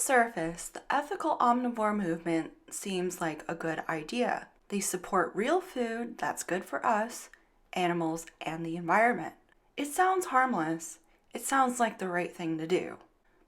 surface, the ethical omnivore movement seems like a good idea. They support real food that's good for us, animals, and the environment. It sounds harmless. It sounds like the right thing to do.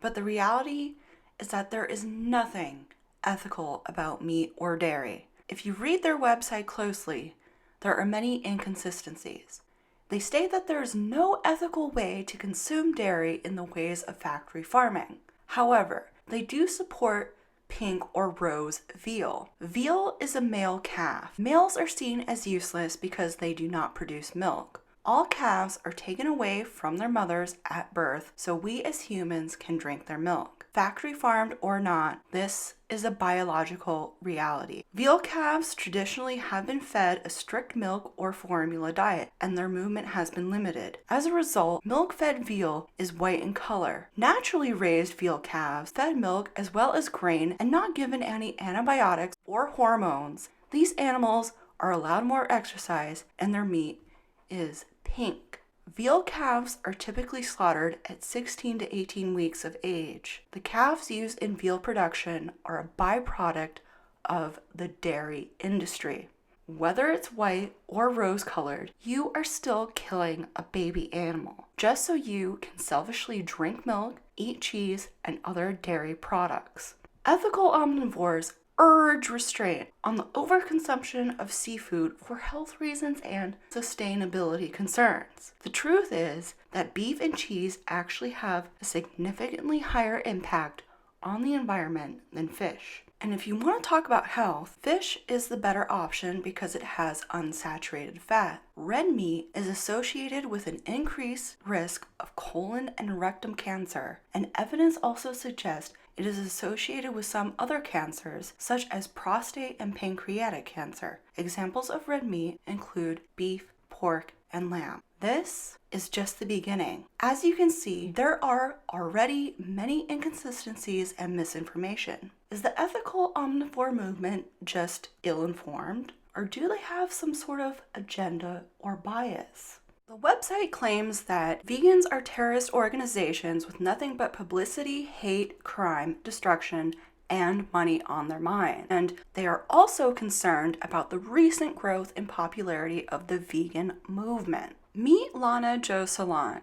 But the reality is that there is nothing ethical about meat or dairy. If you read their website closely, there are many inconsistencies. They state that there is no ethical way to consume dairy in the ways of factory farming. However, they do support pink or rose veal. Veal is a male calf. Males are seen as useless because they do not produce milk. All calves are taken away from their mothers at birth so we as humans can drink their milk. Factory farmed or not, this is a biological reality. Veal calves traditionally have been fed a strict milk or formula diet, and their movement has been limited. As a result, milk-fed veal is white in color. Naturally raised veal calves fed milk as well as grain and not given any antibiotics or hormones. These animals are allowed more exercise and their meat is pink. Veal calves are typically slaughtered at 16 to 18 weeks of age. The calves used in veal production are a byproduct of the dairy industry. Whether it's white or rose-colored, you are still killing a baby animal, just so you can selfishly drink milk, eat cheese, and other dairy products. Ethical omnivores urge restraint on the overconsumption of seafood for health reasons and sustainability concerns. The truth is that beef and cheese actually have a significantly higher impact on the environment than fish. And if you want to talk about health, fish is the better option because it has unsaturated fat. Red meat is associated with an increased risk of colon and rectum cancer, and evidence also suggests it is associated with some other cancers, such as prostate and pancreatic cancer. Examples of red meat include beef, pork, and lamb. This is just the beginning. As you can see, there are already many inconsistencies and misinformation. Is the ethical omnivore movement just ill-informed, or do they have some sort of agenda or bias? The website claims that vegans are terrorist organizations with nothing but publicity, hate, crime, destruction, and money on their mind. And they are also concerned about the recent growth in popularity of the vegan movement. Meet Lana Joe Salant,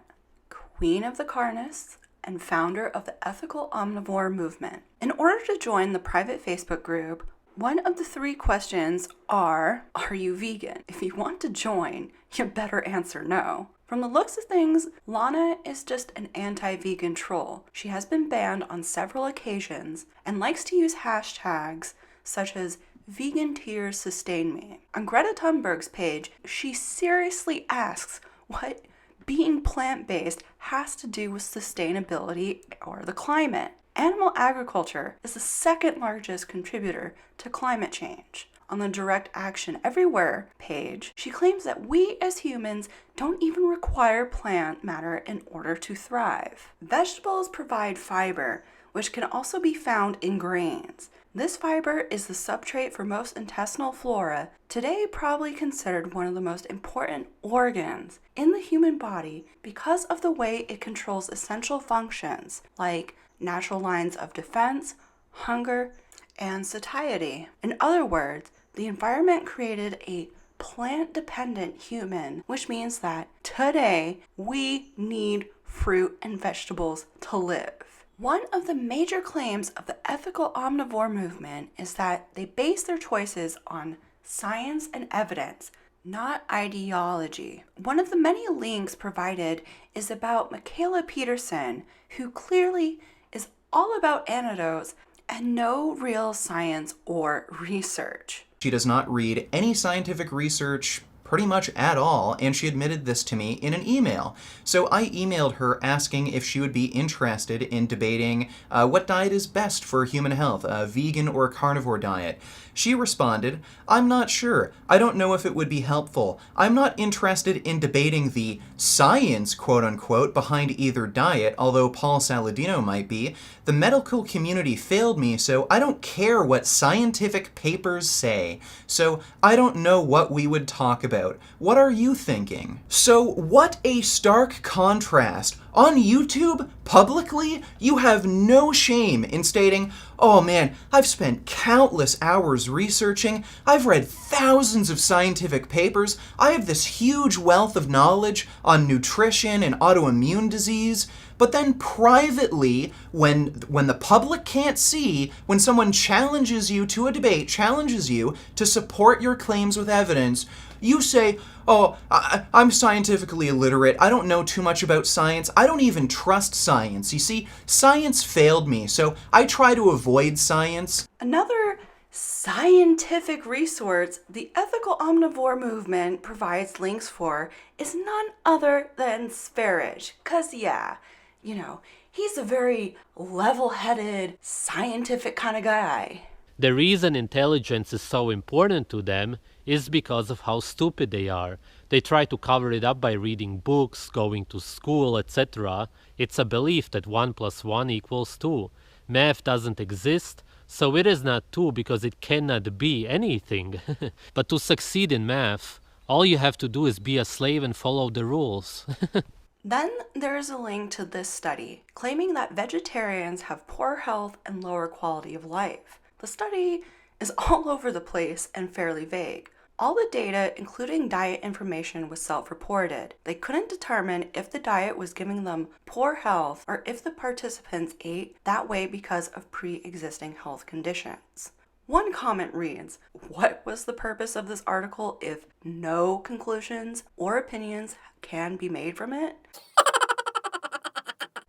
queen of the carnists and founder of the ethical omnivore movement. In order to join the private Facebook group, one of the 3 questions are you vegan? If you want to join, you better answer no. From the looks of things, Lana is just an anti-vegan troll. She has been banned on several occasions and likes to use hashtags such as vegan tears sustain me. On Greta Thunberg's page, she seriously asks what being plant-based has to do with sustainability or the climate. Animal agriculture is the second largest contributor to climate change. On the Direct Action Everywhere page, she claims that we as humans don't even require plant matter in order to thrive. Vegetables provide fiber, which can also be found in grains. This fiber is the substrate for most intestinal flora, today probably considered one of the most important organs in the human body because of the way it controls essential functions like natural lines of defense, hunger, and satiety. In other words, the environment created a plant-dependent human, which means that today we need fruit and vegetables to live. One of the major claims of the ethical omnivore movement is that they base their choices on science and evidence, not ideology. One of the many links provided is about Mikhaila Peterson, who clearly is all about anecdotes and no real science or research. She does not read any scientific research pretty much at all, and she admitted this to me in an email. So I emailed her asking if she would be interested in debating what diet is best for human health, a vegan or carnivore diet. She responded, "I'm not sure. I don't know if it would be helpful. I'm not interested in debating the science, quote-unquote, behind either diet, although Paul Saladino might be. The medical community failed me, so I don't care what scientific papers say. So I don't know what we would talk about. about. What are you thinking? So, what a stark contrast. On YouTube, publicly, you have no shame in stating, "Oh man, I've spent countless hours researching, I've read thousands of scientific papers, I have this huge wealth of knowledge on nutrition and autoimmune disease." But then privately, when the public can't see, when someone challenges you to a debate, challenges you to support your claims with evidence, you say, "Oh, I'm scientifically illiterate. I don't know too much about science. I don't even trust science. You see, science failed me, so I try to avoid science." Another scientific resource the ethical omnivore movement provides links for is none other than Sparage. Because, yeah, you know, he's a very level-headed, scientific kind of guy. The reason intelligence is so important to them is because of how stupid they are. They try to cover it up by reading books, going to school, etc. It's a belief that 1 + 1 = 2. Math doesn't exist, so it is not 2 because it cannot be anything. But to succeed in math, all you have to do is be a slave and follow the rules. Then there is a link to this study claiming that vegetarians have poor health and lower quality of life. The study is all over the place and fairly vague. All the data, including diet information, was self-reported. They couldn't determine if the diet was giving them poor health or if the participants ate that way because of pre-existing health conditions. One comment reads, "What was the purpose of this article if no conclusions or opinions can be made from it?"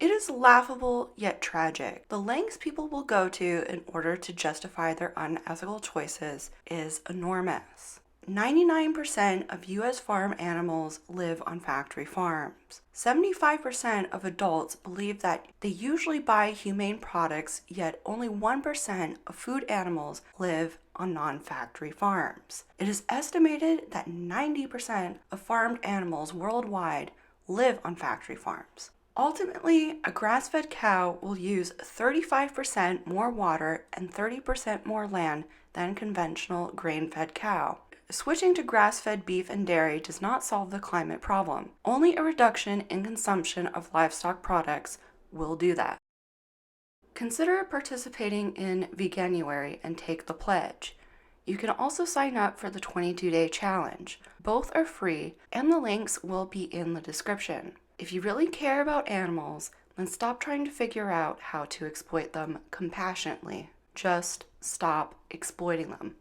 It is laughable yet tragic. The lengths people will go to in order to justify their unethical choices is enormous. 99% of U.S. farm animals live on factory farms. 75% of adults believe that they usually buy humane products, yet only 1% of food animals live on non-factory farms. It is estimated that 90% of farmed animals worldwide live on factory farms. Ultimately, a grass-fed cow will use 35% more water and 30% more land than conventional grain-fed cow. Switching to grass-fed beef and dairy does not solve the climate problem. Only a reduction in consumption of livestock products will do that. Consider participating in Veganuary and take the pledge. You can also sign up for the 22-day challenge. Both are free, and the links will be in the description. If you really care about animals, then stop trying to figure out how to exploit them compassionately. Just stop exploiting them.